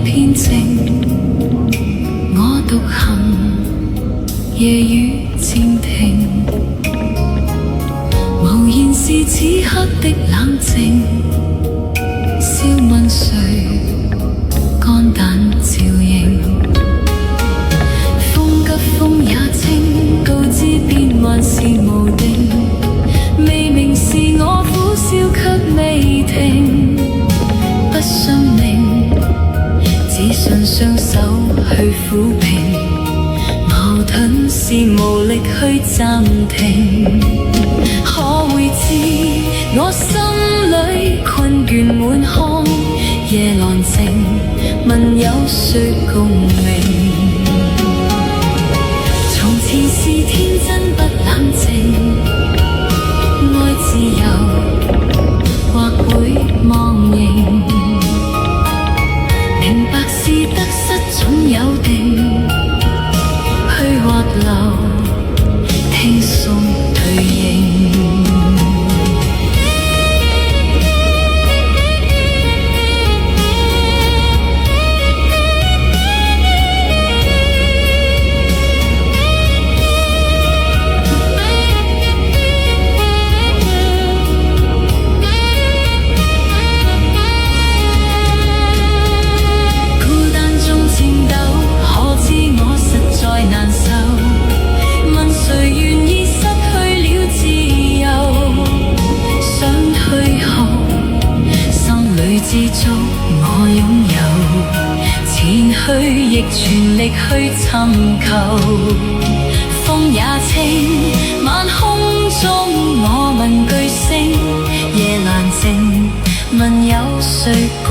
片靜，我獨行，夜雨漸停，無言是此刻的冷靜。笑問誰，肝膽照應，風急風也清，告知變幻是無定，未明是我苦笑卻未停，不信命，只信雙手去撫平，矛盾是無力去暫停。可會知我心裏困倦滿腔，夜闌靜，問有誰共鳴？從前是天真不冷靜，愛自由或會忘形，明白是得失總有定，去或留，聽送對應。知足我擁有，前去亦全力去尋求。風也清，晚空中我問句星，夜闌靜，問有誰共